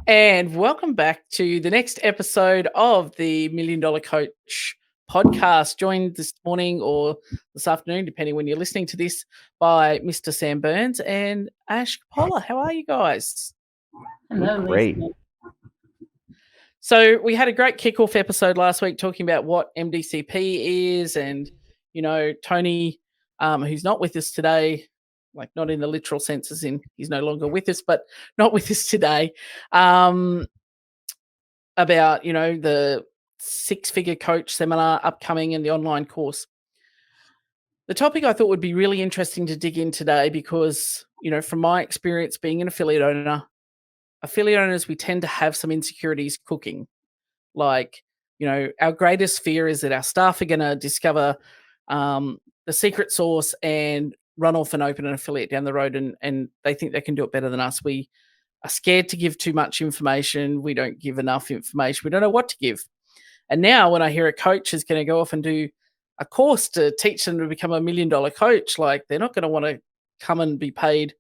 And welcome back to the next episode of the Million Dollar Coach podcast. Joined this morning or this afternoon, depending when you're listening to this, by Mr. Sam Burns and Ash Poller. How are you guys? Hello, Great. Lisa. So we had a great kickoff episode last week talking about what MDCP is, and Tony, who's not with us today, like not in the literal sense as in he's no longer with us, but not with us today. About the six-figure coach seminar upcoming and the online course. The topic I thought would be really interesting to dig in today because, from my experience being an affiliate owners, we tend to have some insecurities cooking. Like, our greatest fear is that our staff are going to discover the secret sauce and run off and open an affiliate down the road, and they think they can do it better than us. We are scared to give too much information. We don't give enough information. We don't know what to give. And now when I hear a coach is going to go off and do a course to teach them to become $1 million coach, like they're not going to want to come and be paid,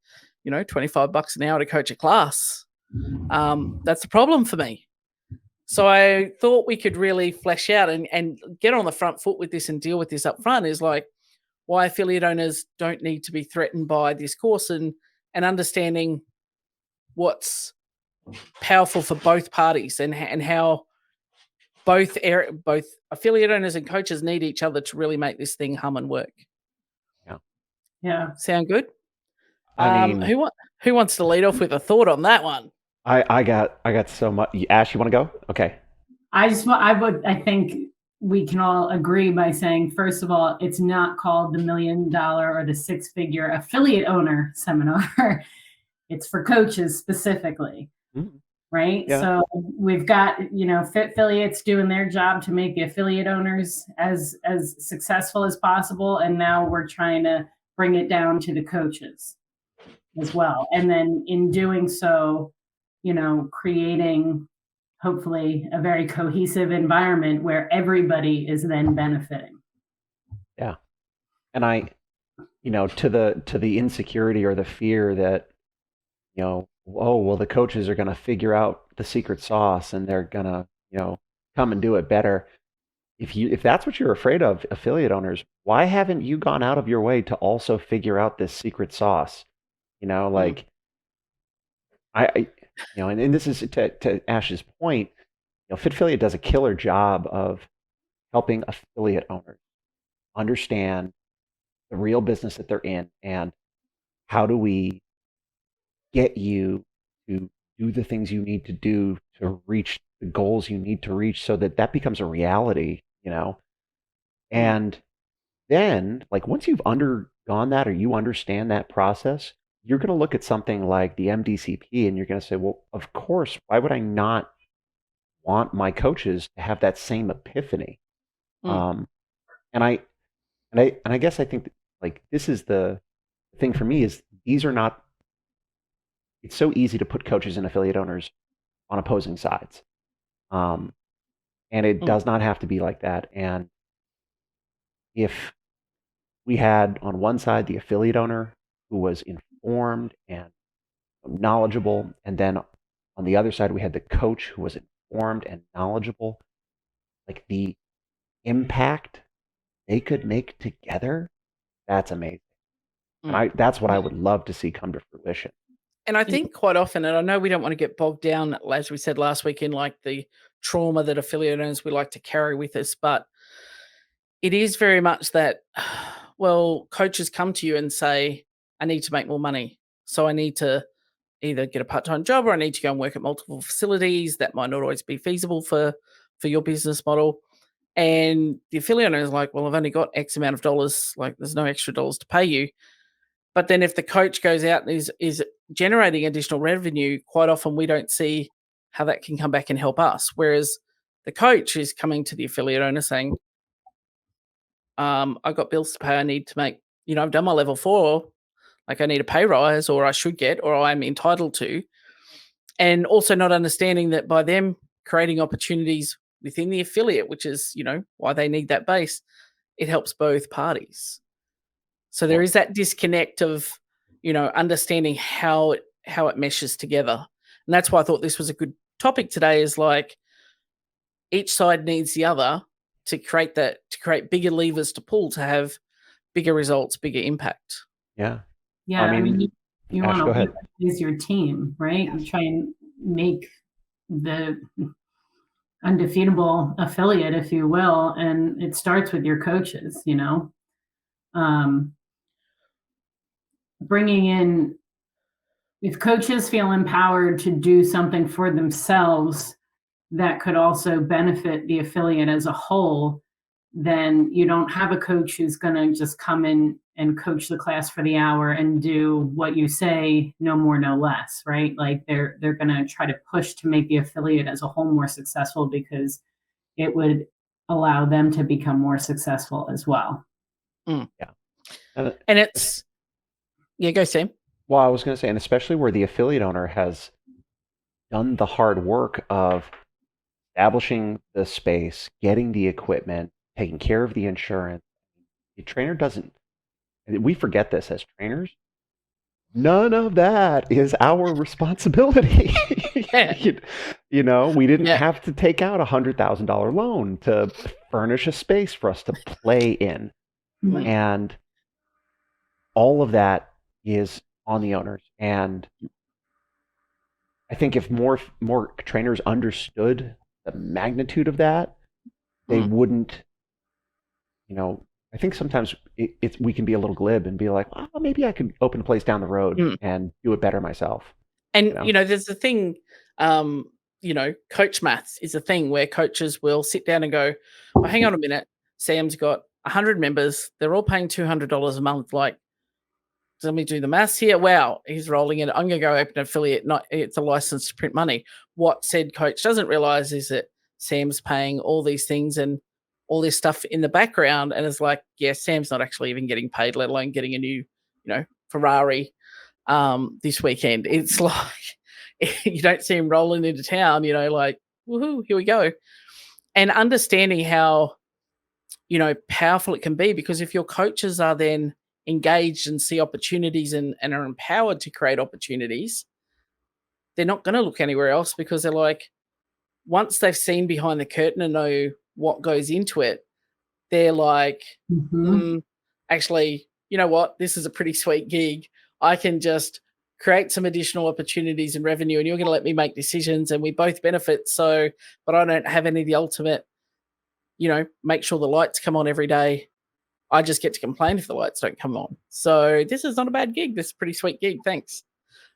$25 an hour to coach a class. That's a problem for me. So I thought we could really flesh out and get on the front foot with this and deal with this up front is like why affiliate owners don't need to be threatened by this course and understanding what's powerful for both parties and how both affiliate owners and coaches need each other to really make this thing hum and work. Yeah. Sound good? I mean, who wants to lead off with a thought on that one? I got so much. Ash, you want to go? Okay. I think we can all agree by saying, first of all, it's not called the $1 million or the six-figure affiliate owner seminar. It's for coaches specifically, right? Yeah. So we've got, fit affiliates doing their job to make the affiliate owners as successful as possible. And now we're trying to bring it down to the coaches as well. And then in doing so, creating hopefully a very cohesive environment where everybody is then benefiting. Yeah. And to the insecurity or the fear that, oh, well, the coaches are going to figure out the secret sauce and they're going to, come and do it better. If that's what you're afraid of, affiliate owners, why haven't you gone out of your way to also figure out this secret sauce? And this is to Ash's point, Fit Affiliate does a killer job of helping affiliate owners understand the real business that they're in and how do we get you to do the things you need to do to reach the goals you need to reach so that becomes a reality, And then, like, once you've undergone that or you understand that process, you're going to look at something like the MDCP and you're going to say, well, of course, why would I not want my coaches to have that same epiphany? And I guess I think that, like, this is the thing for me is these are not, it's so easy to put coaches and affiliate owners on opposing sides. And it does not have to be like that. And if we had on one side the affiliate owner who was informed and knowledgeable, and then on the other side we had the coach who was informed and knowledgeable, like the impact they could make together, that's amazing. And that's what I would love to see come to fruition. And I think quite often, and I know we don't want to get bogged down, as we said last week, in like the trauma that affiliate owners we like to carry with us, but it is very much that, well, coaches come to you and say, I need to make more money. So I need to either get a part-time job or I need to go and work at multiple facilities. That might not always be feasible for your business model. And the affiliate owner is like, well, I've only got X amount of dollars. Like there's no extra dollars to pay you. But then if the coach goes out and is generating additional revenue, quite often we don't see how that can come back and help us. Whereas the coach is coming to the affiliate owner saying, I've got bills to pay. I need to make, I've done my level 4. Like I need a pay rise or I should get or I'm entitled to. And also not understanding that by them creating opportunities within the affiliate, which is, why they need that base, it helps both parties. So there is that disconnect of, understanding how it meshes together. And that's why I thought this was a good topic today, is like each side needs the other to create bigger levers to pull to have bigger results, bigger impact. Yeah. Yeah, I mean, you Ash, want go to ahead. please your team, right? You try and make the undefeatable affiliate, if you will, and it starts with your coaches, you know. Bringing in, if coaches feel empowered to do something for themselves that could also benefit the affiliate as a whole, then you don't have a coach who's going to just come in and coach the class for the hour and do what you say, no more, no less, right? Like they're going to try to push to make the affiliate as a whole more successful, because it would allow them to become more successful as well. Yeah. And it's, yeah, go Sam. Well, I was going to say, and especially where the affiliate owner has done the hard work of establishing the space, getting the equipment, taking care of the insurance. The trainer doesn't, we forget this as trainers. None of that is our responsibility. You know, we didn't have to take out a $100,000 loan to furnish a space for us to play in. Right. And all of that is on the owners. And I think if more trainers understood the magnitude of that, they wouldn't, you know, I think sometimes we can be a little glib and be like, oh, maybe I could open a place down the road and do it better myself. And, you know, there's a thing, you know, coach maths is a thing where coaches will sit down and go, oh, hang on a minute, Sam's got 100 members. They're all paying $200 a month. Like, let me do the maths here. Wow, he's rolling it. I'm going to go open an affiliate. It's a license to print money. What said coach doesn't realize is that Sam's paying all these things and all this stuff in the background, and it's like, yeah, Sam's not actually even getting paid, let alone getting a new, you know, Ferrari this weekend. It's like you don't see him rolling into town, you know, like, woohoo, here we go. And understanding how, you know, powerful it can be, because if your coaches are then engaged and see opportunities and are empowered to create opportunities, they're not going to look anywhere else, because they're like, once they've seen behind the curtain and know what goes into it, they're like, actually, you know what? This is a pretty sweet gig. I can just create some additional opportunities and revenue, and you're going to let me make decisions and we both benefit. So, but I don't have any of the ultimate, you know, make sure the lights come on every day. I just get to complain if the lights don't come on. So this is not a bad gig. This is a pretty sweet gig. Thanks.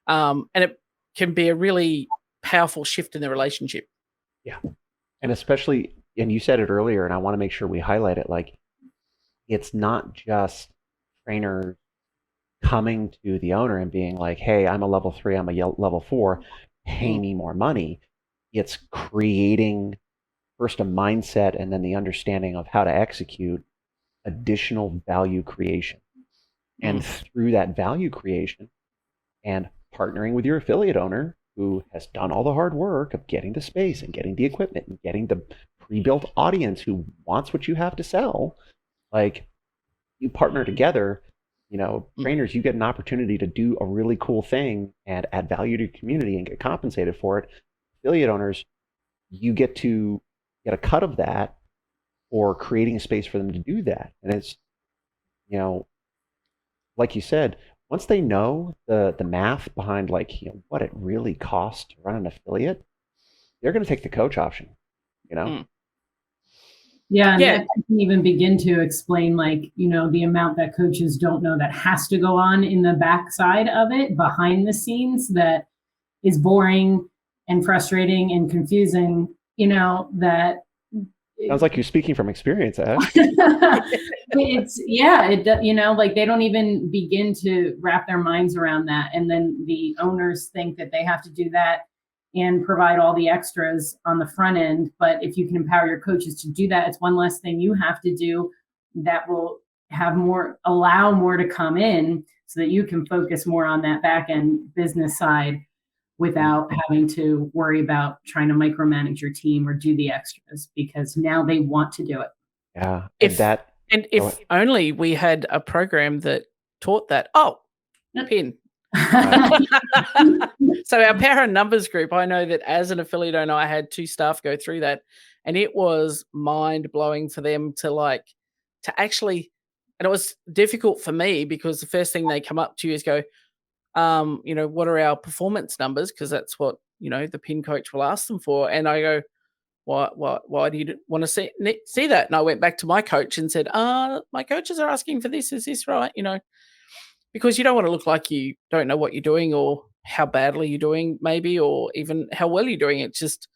And it can be a really powerful shift in the relationship. Yeah. And especially, and you said it earlier, and I want to make sure we highlight it, like, it's not just trainers coming to the owner and being like, hey, I'm a level 3, I'm a level 4, pay me more money. It's creating first a mindset and then the understanding of how to execute additional value creation. And through that value creation and partnering with your affiliate owner who has done all the hard work of getting the space and getting the equipment and getting the pre-built audience who wants what you have to sell, like, you partner together, you know, trainers, you get an opportunity to do a really cool thing and add value to your community and get compensated for it. Affiliate owners, you get to get a cut of that or creating a space for them to do that. And it's, you know, like you said, once they know the math behind, like, you know, what it really costs to run an affiliate, they're going to take the coach option, you know? Yeah, and I can even begin to explain, like, you know, the amount that coaches don't know that has to go on in the backside of it, behind the scenes, that is boring and frustrating and confusing, you know, that sounds like you're speaking from experience, Ash. It's, yeah, you know, like, they don't even begin to wrap their minds around that. And then the owners think that they have to do that and provide all the extras on the front end. But if you can empower your coaches to do that, it's one less thing you have to do that will allow more to come in, so that you can focus more on that back end business side without having to worry about trying to micromanage your team or do the extras, because now they want to do it. Yeah. If only we had a program that taught that. Oh, pin. So our power and numbers group, I know that as an affiliate owner, I had 2 staff go through that, and it was mind blowing for them to actually, and it was difficult for me because the first thing they come up to you is go, what are our performance numbers? Because that's what, the pin coach will ask them for. And I go, why do you want to see that? And I went back to my coach and said, my coaches are asking for this. Is this right? Because you don't want to look like you don't know what you're doing or how badly you're doing maybe, or even how well you're doing. It's just,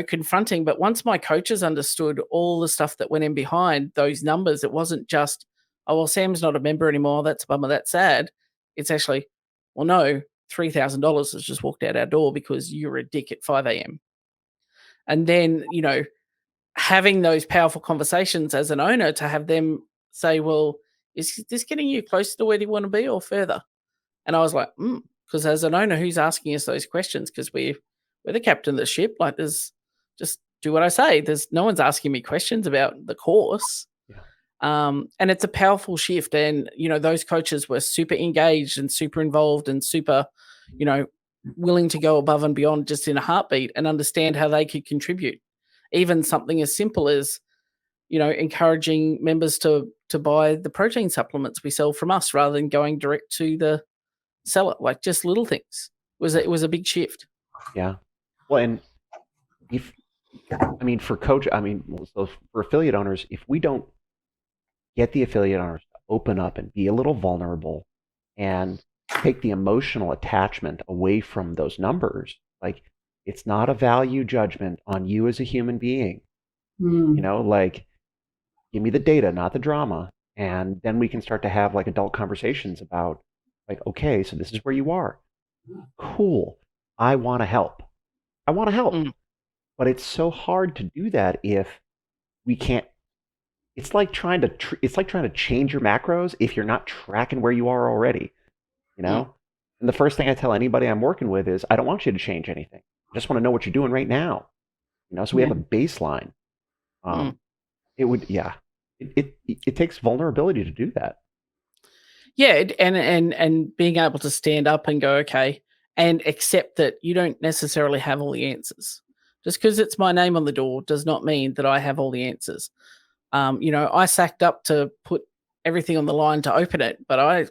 confronting. But once my coaches understood all the stuff that went in behind those numbers, it wasn't just, oh, well, Sam's not a member anymore. That's a bummer. That's sad. It's actually, well, no, $3,000 has just walked out our door because you're a dick at 5 a.m. And then, having those powerful conversations as an owner to have them say, well, is this getting you closer to where you want to be or further? And I was like, because as an owner, who's asking us those questions? Because we're the captain of the ship. Like, there's just do what I say. There's no one's asking me questions about the course. Yeah. And it's a powerful shift. And, those coaches were super engaged and super involved and super, willing to go above and beyond just in a heartbeat and understand how they could contribute. Even something as simple as, encouraging members to buy the protein supplements we sell from us rather than going direct to the seller. Like, just little things. It was a big shift. Yeah. Well, and so for affiliate owners, if we don't get the affiliate owners to open up and be a little vulnerable and take the emotional attachment away from those numbers, like, it's not a value judgment on you as a human being. Give me the data, not the drama. And then we can start to have adult conversations about okay, so this is where you are. Cool. I want to help. But it's so hard to do that if we can't. It's like trying to change your macros if you're not tracking where you are already. And the first thing I tell anybody I'm working with is, I don't want you to change anything. I just want to know what you're doing right now. So we have a baseline. It takes vulnerability to do that. Yeah, and being able to stand up and go, okay, and accept that you don't necessarily have all the answers. Just because it's my name on the door does not mean that I have all the answers. I sacked up to put everything on the line to open it, but I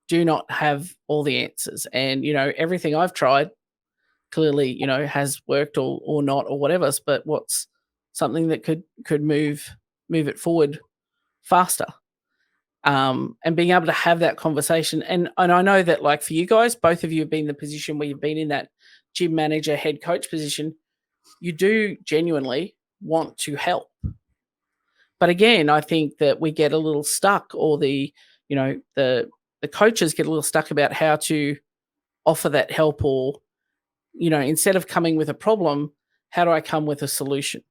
do not have all the answers. And, everything I've tried clearly, has worked or not or whatever, but what's something that could move it forward faster. And being able to have that conversation. And I know that, for you guys, both of you have been in the position where you've been in that gym manager, head coach position. You do genuinely want to help. But again, I think that we get a little stuck, or the coaches get a little stuck about how to offer that help, or, instead of coming with a problem, how do I come with a solution?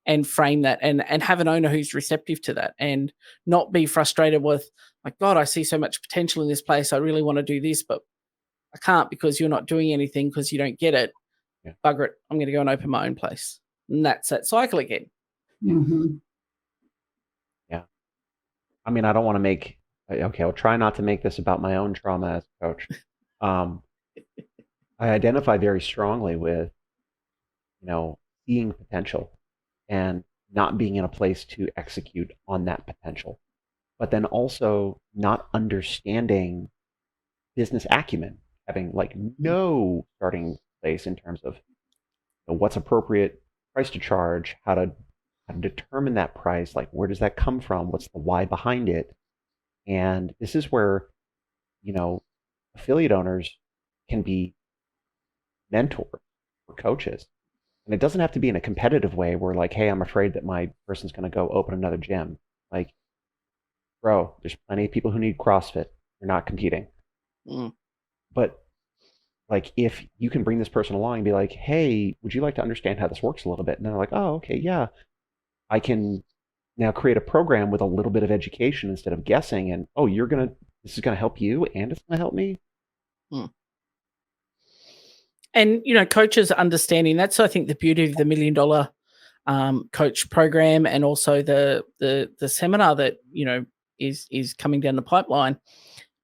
And frame that and have an owner who's receptive to that, and not be frustrated with, like, God, I see so much potential in this place. I really want to do this, but I can't because you're not doing anything because you don't get it. Yeah. Bugger it. I'm going to go and open my own place. And that's that cycle again. Mm-hmm. Yeah. I mean, I don't want to make, I'll try not to make this about my own trauma as a coach. I identify very strongly with, seeing potential and not being in a place to execute on that potential, but then also not understanding business acumen, having no starting place in terms of what's appropriate price to charge, how to determine that price, where does that come from, what's the why behind it. And this is where affiliate owners can be mentors or coaches. And it doesn't have to be in a competitive way where hey, I'm afraid that my person's going to go open another gym. Bro, there's plenty of people who need CrossFit. You're not competing. But if you can bring this person along and be like, hey, would you like to understand how this works a little bit? And they're like, oh, okay, yeah. I can now create a program with a little bit of education instead of guessing. And, oh, this is going to help you and it's going to help me. And, coaches understanding that's, I think, the beauty of the $1 Million Coach program, and also the seminar that, is coming down the pipeline,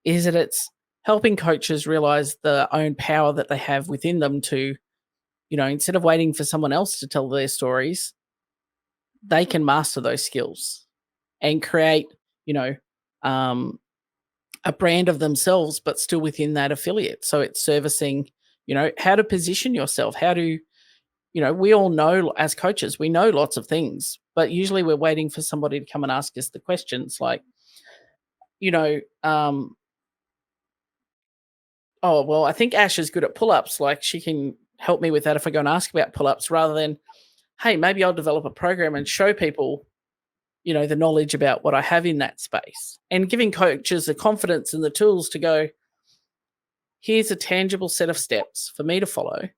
is that it's helping coaches realize the own power that they have within them to, instead of waiting for someone else to tell their stories, they can master those skills and create, um, a brand of themselves, but still within that affiliate. So it's servicing, how to position yourself, how to, we all know as coaches, we know lots of things, but usually we're waiting for somebody to come and ask us the questions like, oh, well, I think Ash is good at pull-ups. Like she can help me with that if I go and ask about pull-ups rather than, hey, maybe I'll develop a program and show people, the knowledge about what I have in that space and giving coaches the confidence and the tools to go, here's a tangible set of steps for me to follow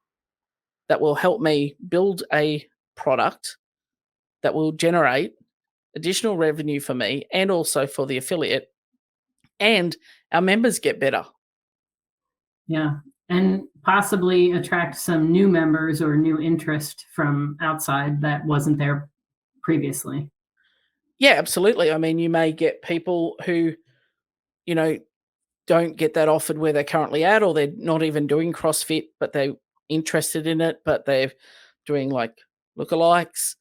that will help me build a product that will generate additional revenue for me and also for the affiliate, and our members get better. Yeah. And possibly attract some new members or new interest from outside that wasn't there previously. Yeah, absolutely. I mean, you may get people who, don't get that offered where they're currently at, or they're not even doing CrossFit, but they're interested in it, but they're doing like lookalikes.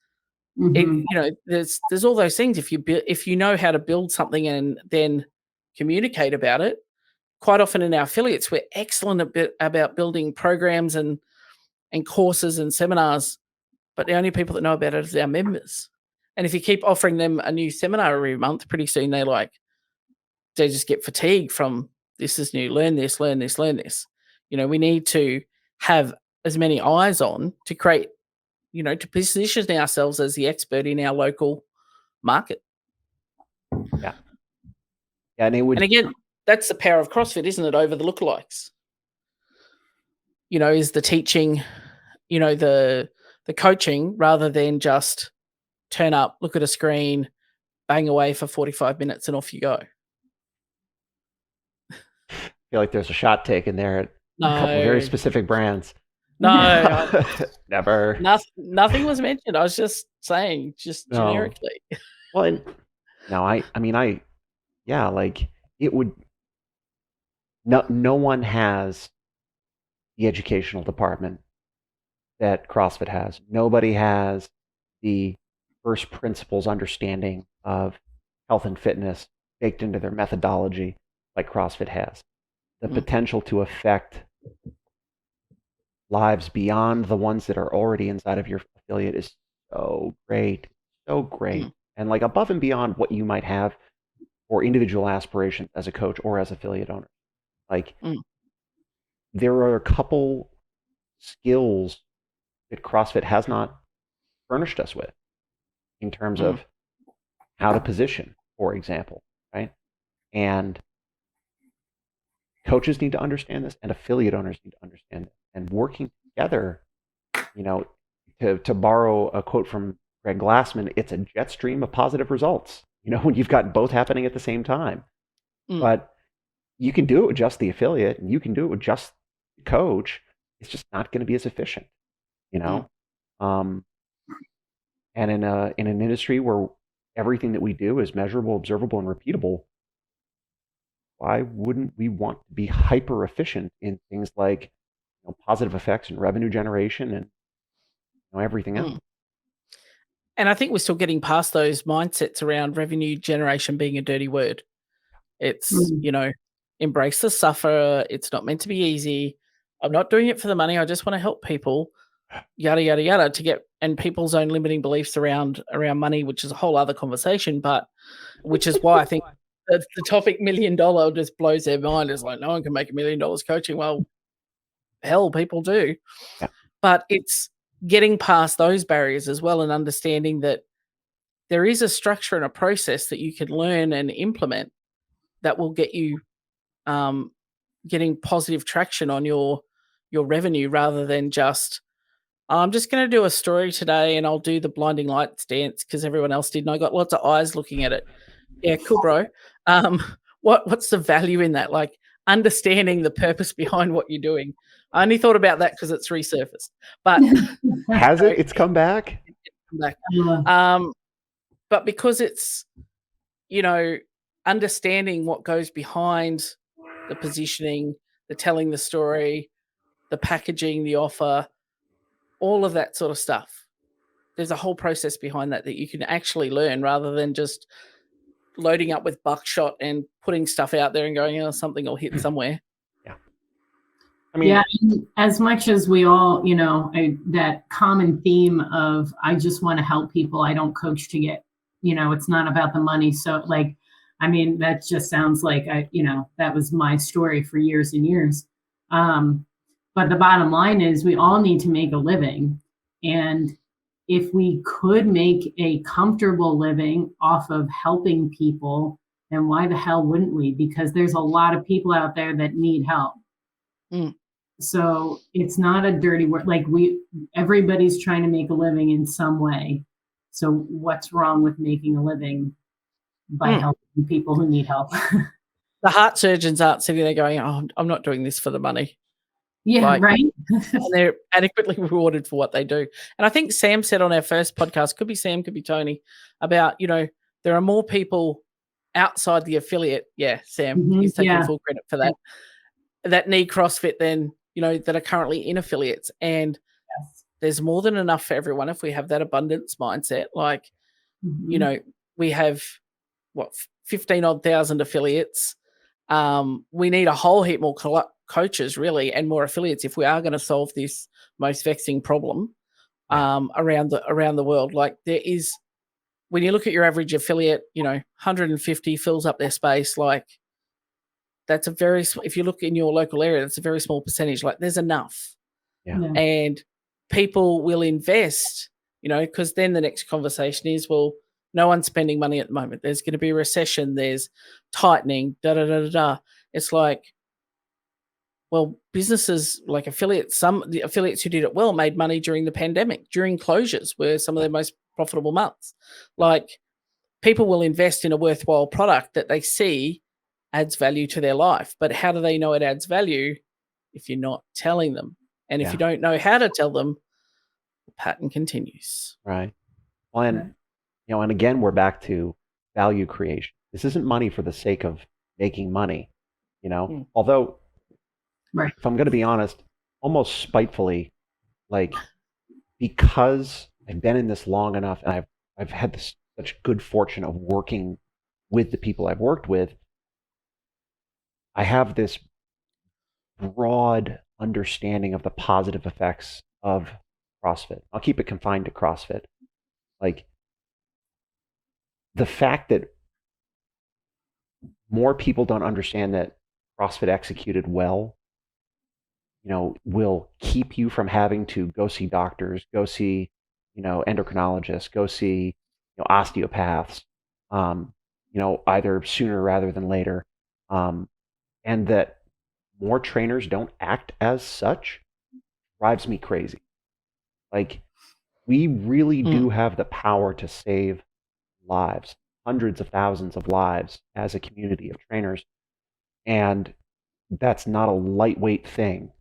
There's all those things. If you know how to build something and then communicate about it, quite often in our affiliates, we're excellent about building programs and courses and seminars, but the only people that know about it is our members. And if you keep offering them a new seminar every month, pretty soon they just get fatigued from this is new, learn this, learn this, learn this. We need to have as many eyes on to create, to position ourselves as the expert in our local market. Yeah. Yeah, and again, that's the power of CrossFit, isn't it, over the lookalikes? Is the teaching, the coaching rather than just turn up, look at a screen, bang away for 45 minutes and off you go. I feel like there's a shot taken there at a couple of very specific brands. No, never. Nothing was mentioned. I was just saying, generically. Well, and no, like it would. No one has the educational department that CrossFit has. Nobody has the first principles understanding of health and fitness baked into their methodology like CrossFit has. The potential to affect lives beyond the ones that are already inside of your affiliate is so great. And like above and beyond what you might have for individual aspirations as a coach or as affiliate owner. Like there are a couple skills that CrossFit has not furnished us with in terms of how to position, for example, right? And coaches need to understand this, and affiliate owners need to understand it. And working together, to borrow a quote from Greg Glassman, it's a jet stream of positive results, when you've got both happening at the same time. But you can do it with just the affiliate, and you can do it with just the coach. It's just not going to be as efficient, And in an industry where everything that we do is measurable, observable, and repeatable, why wouldn't we want to be hyper efficient in things like positive effects and revenue generation and everything else? And I think we're still getting past those mindsets around revenue generation being a dirty word. It's, embrace the suffer. It's not meant to be easy. I'm not doing it for the money. I just want to help people, yada, yada, yada, and people's own limiting beliefs around money, which is a whole other conversation, but which is why I think the topic $1 million just blows their mind. It's like, no one can make $1 million coaching. Well, hell, people do. Yeah. But it's getting past those barriers as well and understanding that there is a structure and a process that you can learn and implement that will get you getting positive traction on your revenue rather than just, I'm just going to do a story today and I'll do the blinding lights dance because everyone else did and I got lots of eyes looking at it. Yeah, cool, bro. What's the value in that? Like understanding the purpose behind what you're doing. I only thought about that because it's resurfaced. But has it? It's come back? It's come back. But because it's, understanding what goes behind the positioning, the telling the story, the packaging, the offer, all of that sort of stuff. There's a whole process behind that you can actually learn rather than just loading up with buckshot and putting stuff out there and going, oh, something will hit somewhere. Yeah. I mean, as much as we all, that common theme of, I just want to help people. I don't coach to get, it's not about the money. So that just sounds like that was my story for years and years. But the bottom line is we all need to make a living. And if we could make a comfortable living off of helping people, then why the hell wouldn't we? Because there's a lot of people out there that need help. Mm. So it's not a dirty word. Everybody's trying to make a living in some way. So what's wrong with making a living by helping people who need help? The heart surgeons aren't sitting there going, oh, I'm not doing this for the money. Yeah, right. And they're adequately rewarded for what they do. And I think Sam said on our first podcast, could be Sam, could be Tony, about, there are more people outside the affiliate. Yeah, Sam, he's taking full credit for that. That need CrossFit than, that are currently in affiliates. And there's more than enough for everyone if we have that abundance mindset. We have 15,000 affiliates. We need a whole heap more coaches really and more affiliates if we are going to solve this most vexing problem around the world. Like there is, when you look at your average affiliate, 150 fills up their space. Like that's if you look in your local area, that's a very small percentage. Like there's enough. Yeah. And people will invest, because then the next conversation is, well, no one's spending money at the moment. There's going to be a recession. There's tightening, It's like, well, businesses like affiliates, the affiliates who did it well made money during the pandemic, during closures were some of their most profitable months. Like people will invest in a worthwhile product that they see adds value to their life. But how do they know it adds value if you're not telling them? And if you don't know how to tell them, the pattern continues. Right. Well, and, and again, we're back to value creation. This isn't money for the sake of making money, although if I'm going to be honest, almost spitefully, because I've been in this long enough and I've had such good fortune of working with the people I've worked with, I have this broad understanding of the positive effects of CrossFit. I'll keep it confined to CrossFit. The fact that more people don't understand that CrossFit executed well, will keep you from having to go see doctors, go see, endocrinologists, go see, osteopaths, either sooner rather than later. And that more trainers don't act as such drives me crazy. We really do have the power to save lives, hundreds of thousands of lives as a community of trainers. And that's not a lightweight thing,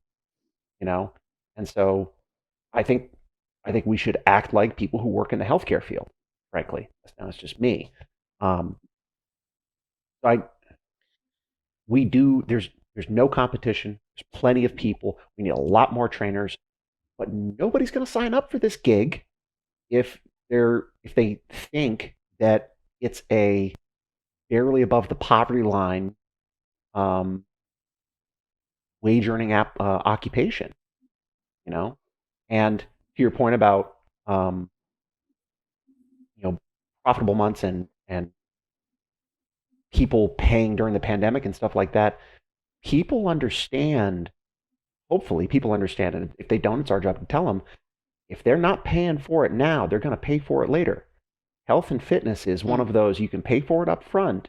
And so I think we should act like people who work in the healthcare field, frankly. Now it's just me. There's no competition. There's plenty of people. We need a lot more trainers, but nobody's going to sign up for this gig if they think that it's a barely above the poverty line wage earning occupation, And to your point about profitable months and people paying during the pandemic and stuff like that, people understand. Hopefully, people understand it. If they don't, it's our job to tell them. If they're not paying for it now, they're going to pay for it later. Health and fitness is one of those. You can pay for it up front,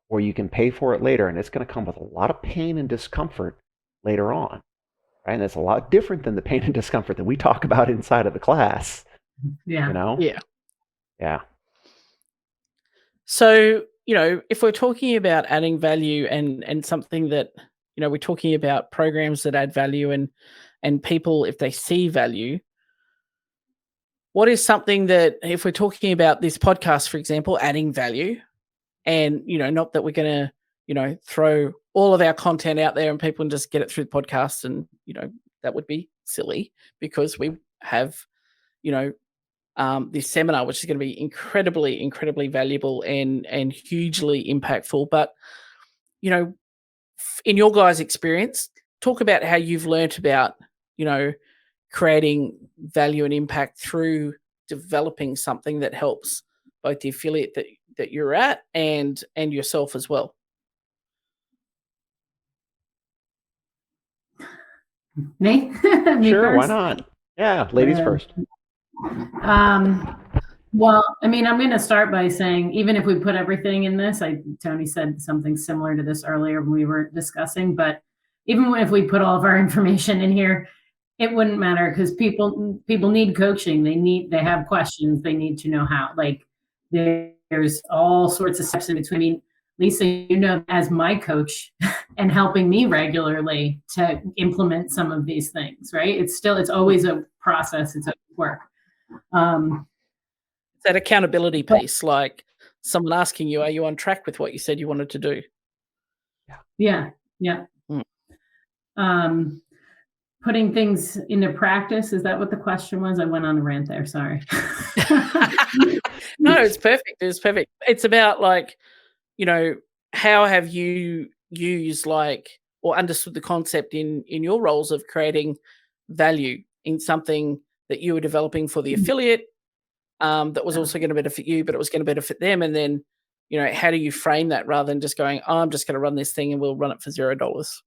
or you can pay for it later, and it's going to come with a lot of pain and discomfort later on. Right? And it's a lot different than the pain and discomfort that we talk about inside of the class. Yeah. Yeah. So, if we're talking about adding value and something that, we're talking about programs that add value and people, if they see value, what is something that, if we're talking about this podcast, for example, adding value, and, not that we're going to, throw all of our content out there and people can just get it through the podcast, and that would be silly, because we have this seminar, which is going to be incredibly valuable and hugely impactful. But in your guys' experience, talk about how you've learnt about creating value and impact through developing something that helps both the affiliate that you're at and yourself as well. Me? Sure, first? why not? Yeah, ladies first. Well, I mean, I'm going to start by saying, even if we put everything in this, Tony said something similar to this earlier when we were discussing, but even if we put all of our information in here, it wouldn't matter, because people need coaching. They have questions. They need to know how. Like, there's all sorts of steps in between. I mean, Lisa, as my coach and helping me regularly to implement some of these things, right? It's always a process. It's a work. That accountability piece, like someone asking you, are you on track with what you said you wanted to do? Yeah. Putting things into practice, is that what the question was? I went on a rant there, sorry. No, it's perfect. It's about, like, how have you used, like, or understood the concept in your roles of creating value in something that you were developing for the affiliate, that was also going to benefit you, but it was going to benefit them. And then, how do you frame that rather than just going, oh, I'm just going to run this thing and we'll run it for $0?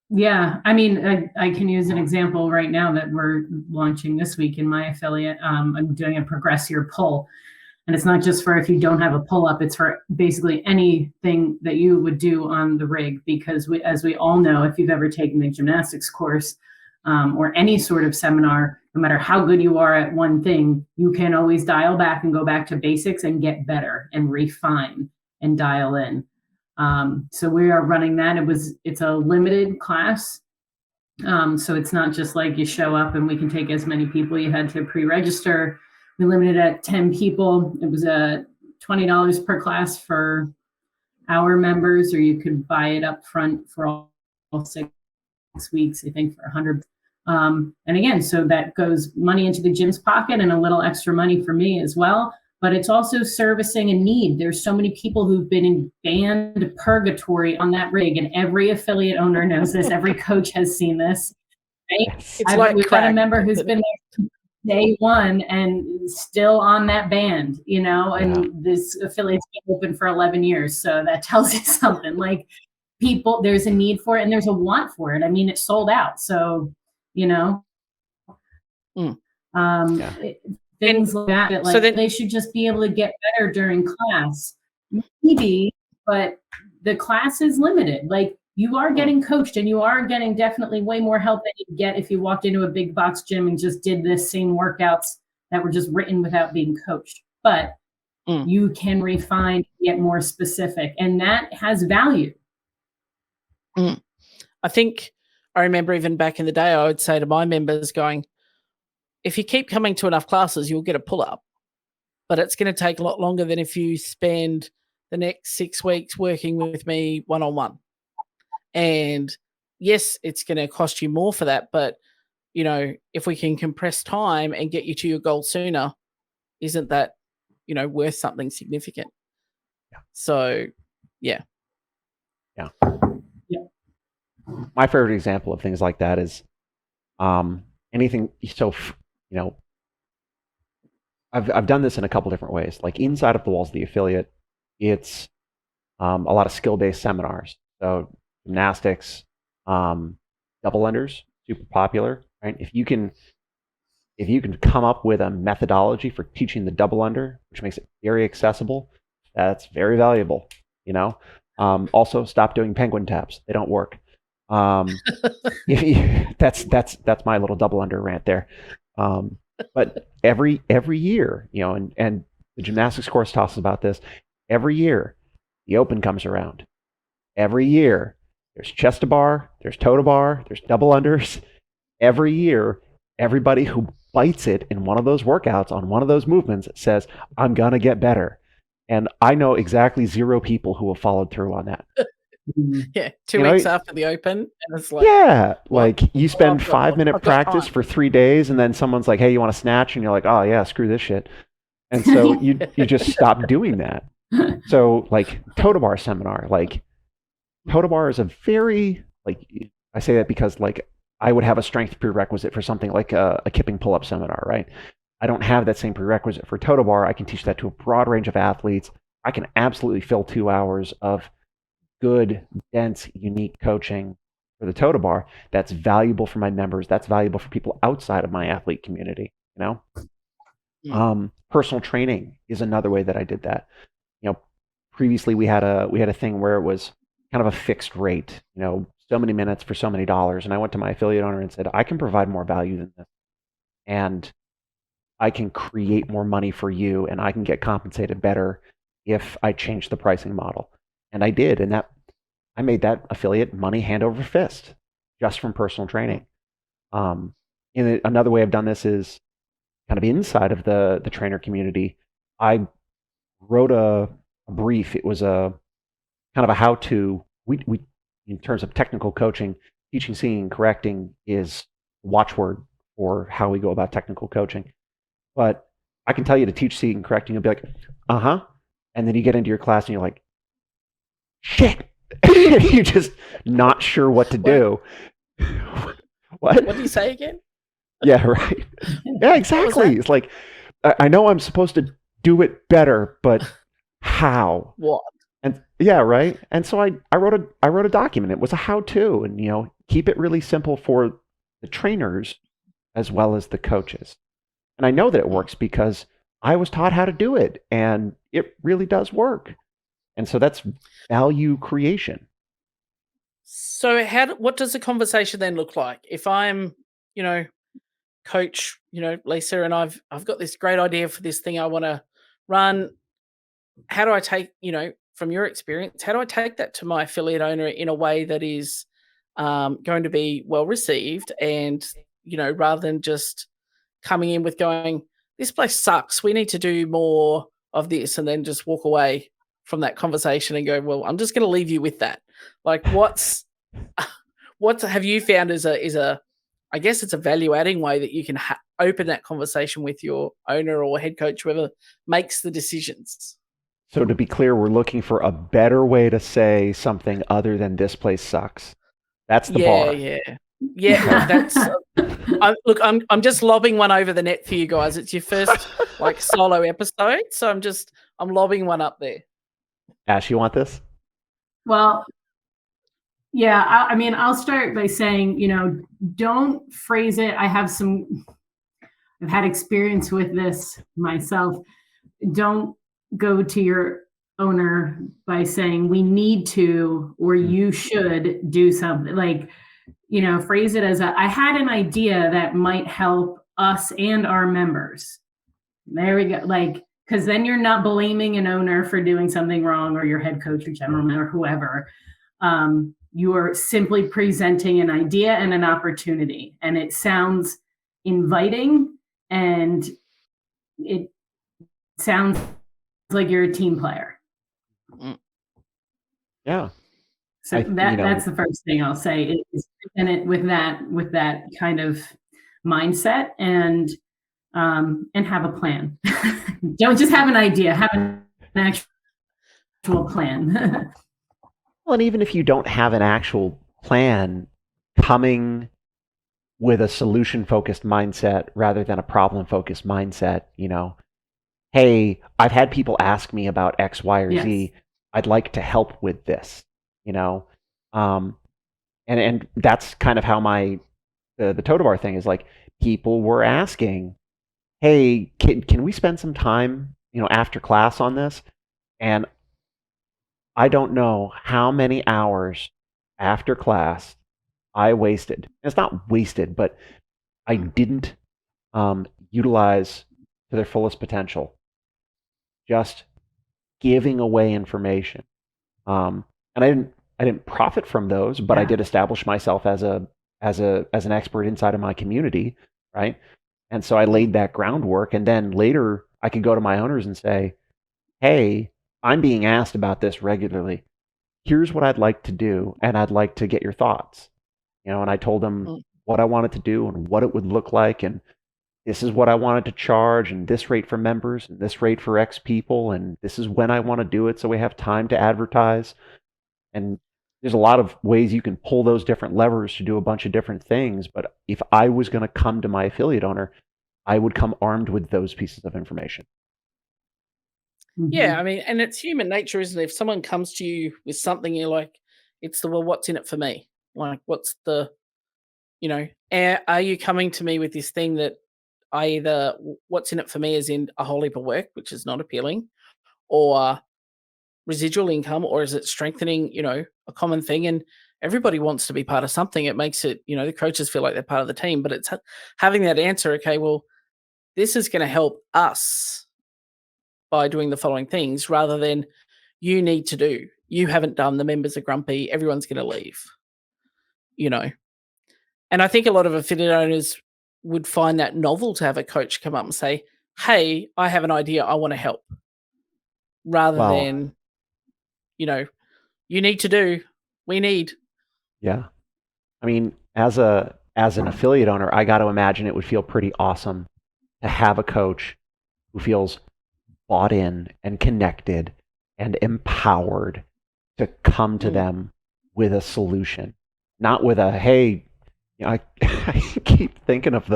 Yeah, I mean, I can use an example right now that we're launching this week in my affiliate. I'm doing a progress your pull. And it's not just for if you don't have a pull-up, it's for basically anything that you would do on the rig. Because as we all know, if you've ever taken the gymnastics course or any sort of seminar, no matter how good you are at one thing, you can always dial back and go back to basics and get better and refine and dial in. So we are running that. It's a limited class. So it's not just like you show up and we can take as many people. You had to pre-register. We limited at 10 people. It was $20 per class for our members, or you could buy it up front for all 6 weeks, I think, for $100. And again, so that goes money into the gym's pocket and a little extra money for me as well. But it's also servicing a need. There's so many people who've been in band purgatory on that rig, and every affiliate owner knows this. Every coach has seen this. Right? Yes. We've got a member who's been there day one and still on that band, and this affiliate's been open for 11 years. So that tells you something. Like, people, there's a need for it and there's a want for it. I mean, it's sold out. So, things like that, like, so they should just be able to get better during class. Maybe, but the class is limited. Like, you are getting coached and you are getting definitely way more help than you'd get if you walked into a big box gym and just did the same workouts that were just written without being coached. But you can refine, get more specific, and that has value. I think I remember even back in the day, I would say to my members going, if you keep coming to enough classes, you'll get a pull-up. But it's going to take a lot longer than if you spend the next 6 weeks working with me one-on-one. And yes, it's going to cost you more for that. But, if we can compress time and get you to your goal sooner, isn't that, worth something significant? Yeah. So, yeah. My favorite example of things like that is anything. So, I've done this in a couple different ways. Like, inside of the walls of the affiliate, it's a lot of skill-based seminars. So gymnastics, double unders, super popular, right? If you can come up with a methodology for teaching the double under, which makes it very accessible, that's very valuable. Also, stop doing penguin taps; they don't work. That's my little double under rant there. But every year, and the gymnastics course talks about this. Every year, the open comes around. Every year, there's chest to bar, there's toe to bar, there's double unders. Every year, everybody who bites it in one of those workouts on one of those movements says, I'm gonna get better. And I know exactly 0 people who have followed through on that. Yeah, 2 You know, weeks after the open, and it's like, yeah, what? like you spend I've got 5-minute practice time. for 3 days, and then someone's like, "Hey, you want to snatch?" And you're like, "Oh yeah, screw this shit." And so you just stop doing that. So like Totem Bar seminar, like Totem Bar is a very, like, I say that because like I would have a strength prerequisite for something like a kipping pull-up seminar, right? I don't have that same prerequisite for Totem Bar. I can teach that to a broad range of athletes. I can absolutely fill 2 hours of good, dense, unique coaching for the Totem Bar that's valuable for my members. That's valuable for people outside of my athlete community, you know? Personal training is another way that I did that. You know, previously we had a thing where it was kind of a fixed rate, you know, so many minutes for so many dollars. And I went to my affiliate owner and said, I can provide more value than this. And I can create more money for you, and I can get compensated better if I change the pricing model. And I did, and that I made that affiliate money hand over fist just from personal training. Another way I've done this is kind of inside of the trainer community. I wrote a brief. It was a kind of a how-to. We in terms of technical coaching, teaching, seeing, correcting is watchword for how we go about technical coaching. But I can tell you to teach, seeing, correcting, you'll be like, uh-huh. And then you get into your class and you're like, shit. You're just not sure what to do. What? What do you say again? Yeah, right. Yeah, exactly. It's like, I know I'm supposed to do it better, but how? What? And yeah, right. And so I wrote a document. It was a how-to, and you know, keep it really simple for the trainers as well as the coaches. And I know that it works because I was taught how to do it, and it really does work. And so that's value creation. So what does the conversation then look like? If I'm, you know, coach, you know, Lisa, and I've got this great idea for this thing I want to run, how do I take, you know, from your experience, how do I take that to my affiliate owner in a way that is going to be well received, and, you know, rather than just coming in with going, this place sucks, we need to do more of this, and then just walk away from that conversation and go, well, I'm just going to leave you with that. Like, what have you found is a I guess it's a value adding way that you can open that conversation with your owner or head coach, whoever makes the decisions. So to be clear, we're looking for a better way to say something other than "this place sucks." That's the bar. Yeah. That's look. I'm just lobbing one over the net for you guys. It's your first like solo episode, so I'm lobbing one up there. Ash, you want this? Well, yeah. I mean, I'll start by saying, you know, don't phrase it. I've had experience with this myself. Don't go to your owner by saying we need to or you should do something. Like, you know, phrase it as I had an idea that might help us and our members. There we go. Like, because then you're not blaming an owner for doing something wrong, or your head coach or general manager or whoever. You are simply presenting an idea and an opportunity, and it sounds inviting, and it sounds like you're a team player. Yeah. So that's the first thing I'll say is present it with that kind of mindset, and have a plan. Don't just have an idea, have an actual plan. Well, and even if you don't have an actual plan, coming with a solution-focused mindset rather than a problem-focused mindset, you know, hey, I've had people ask me about X, Y, or Z. I'd like to help with this, you know. And that's kind of how the Totem Bar thing is. Like, people were asking, hey, can we spend some time, you know, after class on this? And I don't know how many hours after class I wasted. It's not wasted, but I didn't utilize to their fullest potential. Just giving away information, and I didn't profit from those, but I did establish myself as an expert inside of my community, right? And so I laid that groundwork, and then later I could go to my owners and say, hey, I'm being asked about this regularly. Here's what I'd like to do, and I'd like to get your thoughts. And I told them Mm. what I wanted to do and what it would look like, and this is what I wanted to charge, and this rate for members, and this rate for X people, and this is when I want to do it so we have time to advertise. And there's a lot of ways you can pull those different levers to do a bunch of different things. But if I was going to come to my affiliate owner, I would come armed with those pieces of information. Yeah, I mean, and it's human nature, isn't it? If someone comes to you with something, you're like, it's the, well, what's in it for me? Like, what's the, are you coming to me with this thing that I either, what's in it for me is in a whole heap of work, which is not appealing, or residual income, or is it strengthening, a common thing? And everybody wants to be part of something. It makes it, the coaches feel like they're part of the team, but it's having that answer. Okay, well, this is going to help us by doing the following things, rather than you need to do. You haven't done, the members are grumpy, everyone's going to leave, And I think a lot of affiliate owners would find that novel to have a coach come up and say, hey, I have an idea, I want to help, rather Well, than, you need to do, we need. yeah. I mean, as an affiliate owner, I got to imagine it would feel pretty awesome to have a coach who feels bought in and connected and empowered to come to them with a solution, not with a, hey, I keep thinking of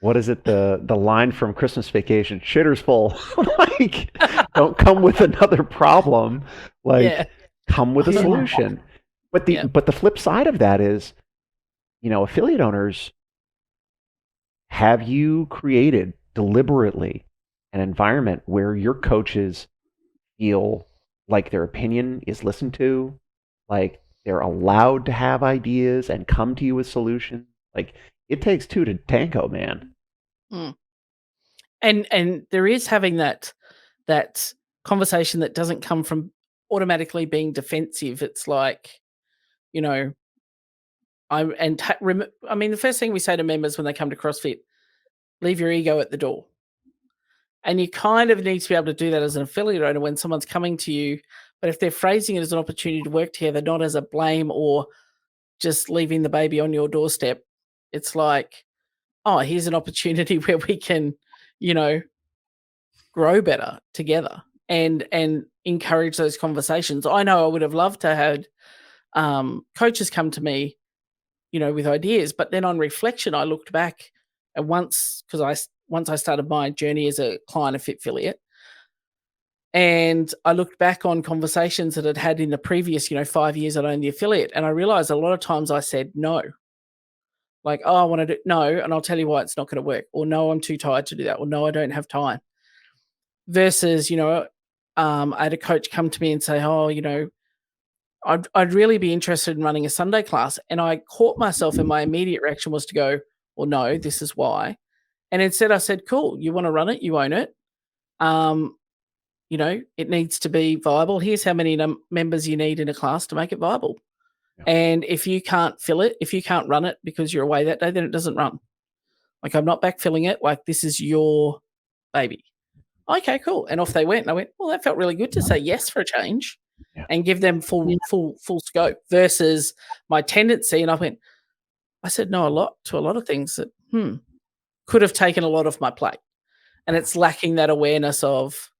what is it, the line from Christmas Vacation, shitter's full. Like, don't come with another problem, like come with a solution. But the flip side of that is, affiliate owners, have you created deliberately an environment where your coaches feel like their opinion is listened to, like they're allowed to have ideas and come to you with solutions? Like, it takes two to tango, man. And there is having that conversation that doesn't come from automatically being defensive. It's like, I mean, the first thing we say to members when they come to CrossFit, leave your ego at the door. And you kind of need to be able to do that as an affiliate owner when someone's coming to you. But if they're phrasing it as an opportunity to work together, not as a blame or just leaving the baby on your doorstep, it's like, oh, here's an opportunity where we can, grow better together and encourage those conversations. I know I would have loved to have coaches come to me, with ideas, but then on reflection, I looked back and once I started my journey as a client affiliate, and I looked back on conversations that I'd had in the previous, 5 years I'd owned the affiliate, and I realized a lot of times I said no. Like, oh, I want to do no, and I'll tell you why it's not going to work, or no, I'm too tired to do that, or no, I don't have time. Versus, I had a coach come to me and say, oh, I'd really be interested in running a Sunday class. And I caught myself, and my immediate reaction was to go, well, no, this is why. And instead I said, cool, you want to run it, you own it. It needs to be viable. Here's how many members you need in a class to make it viable. Yeah. And if you can't fill it, if you can't run it because you're away that day, then it doesn't run. Like, I'm not backfilling it. Like, this is your baby. Okay, cool. And off they went. And I went, well, that felt really good to say yes for a change and give them full scope versus my tendency. And I said no to a lot of things that could have taken a lot off my plate. And it's lacking that awareness of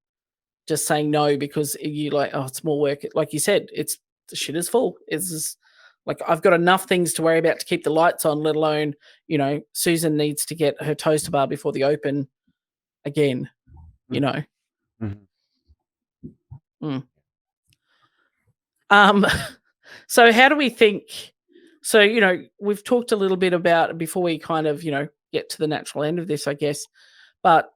just saying no because you like, oh, it's more work. Like you said, it's the shit is full. It's just, like, I've got enough things to worry about to keep the lights on, let alone, Susan needs to get her toaster bar before the open again. So how do we think? So, we've talked a little bit about before we kind of, get to the natural end of this, I guess. But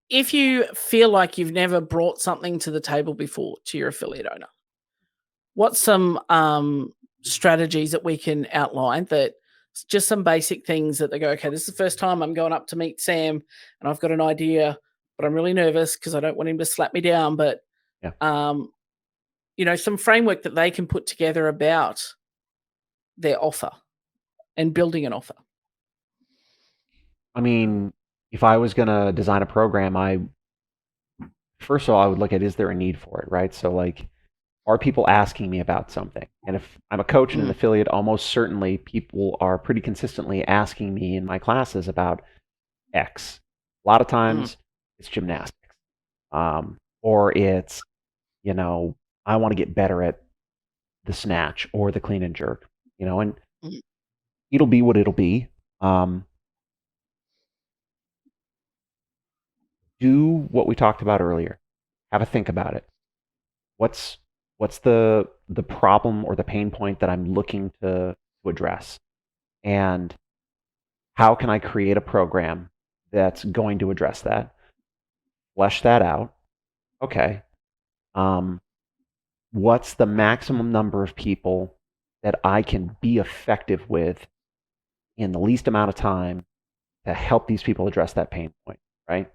if you feel like you've never brought something to the table before to your affiliate owner, what's some strategies that we can outline that just some basic things that they go, okay, this is the first time I'm going up to meet Sam and I've got an idea, but I'm really nervous because I don't want him to slap me down. But, some framework that they can put together about their offer and building an offer. I mean, if I was going to design a program, I first of all, I would look at, is there a need for it, right? So like, are people asking me about something? And if I'm a coach and an affiliate, almost certainly people are pretty consistently asking me in my classes about X. A lot of times it's gymnastics, or it's, you know, I want to get better at the snatch or the clean and jerk, you know, and it'll be what it'll be. Do what we talked about earlier. Have a think about it. What's the problem or the pain point that I'm looking to address? And how can I create a program that's going to address that? Flesh that out. Okay. What's the maximum number of people that I can be effective with in the least amount of time to help these people address that pain point, right?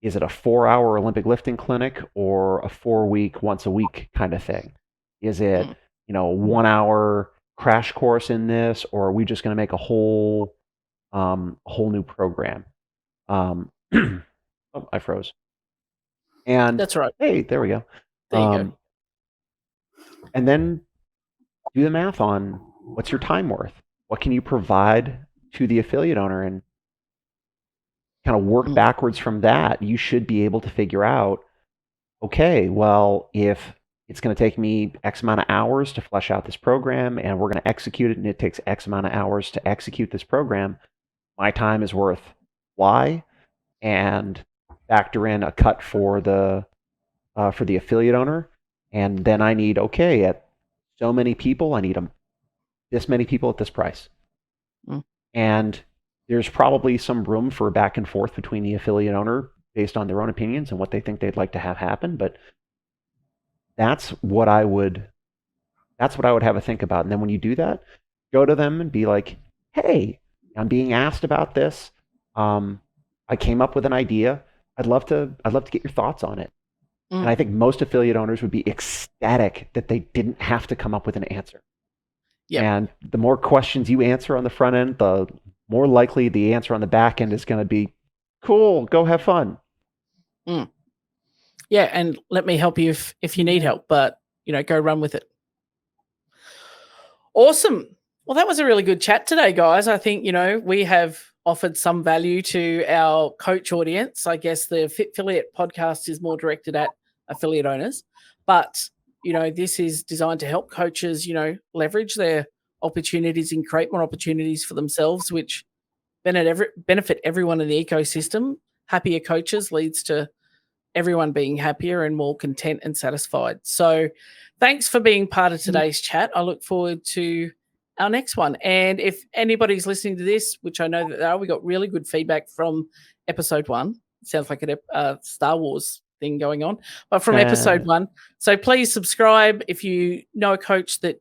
Is it a 4-hour Olympic lifting clinic or a 4-week, once a week kind of thing? Is it, you know, 1-hour crash course in this, or are we just going to make a whole new program? Oh, I froze. And that's right. Hey, there we go. There you go. And then do the math on what's your time worth? What can you provide to the affiliate owner, and kind of work backwards from that. You should be able to figure out, okay, well, if it's going to take me X amount of hours to flesh out this program, and we're going to execute it, and it takes X amount of hours to execute this program, my time is worth Y, and factor in a cut for the affiliate owner. And then I need, okay, at so many people, I need this many people at this price. And there's probably some room for back and forth between the affiliate owner based on their own opinions and what they think they'd like to have happen. But that's what I would have a think about. And then when you do that, go to them and be like, hey, I'm being asked about this. I came up with an idea. I'd love to get your thoughts on it. And I think most affiliate owners would be ecstatic that they didn't have to come up with an answer. Yep. And the more questions you answer on the front end, the more likely the answer on the back end is going to be, cool, go have fun. Yeah, and let me help you if you need help, but, you know, go run with it. Awesome. Well, that was a really good chat today, guys. I think, you know, we have offered some value to our coach audience. I guess the Fit Affiliate podcast is more directed at affiliate owners, but, you know, this is designed to help coaches, you know, leverage their opportunities and create more opportunities for themselves, which benefit everyone in the ecosystem. Happier coaches leads to everyone being happier and more content and satisfied. So thanks for being part of today's chat. I look forward to our next one. And if anybody's listening to this, which I know that they are, we got really good feedback from episode 1. It sounds like a Star Wars thing going on, but from episode 1. So please subscribe. If you know a coach that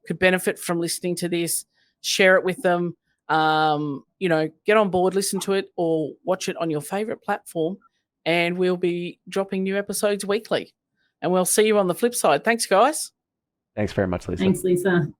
could benefit from listening to this, share it with them. You know, get on board, listen to it, or watch it on your favorite platform. And we'll be dropping new episodes weekly. And we'll see you on the flip side. Thanks, guys. Thanks very much, Lisa. Thanks, Lisa.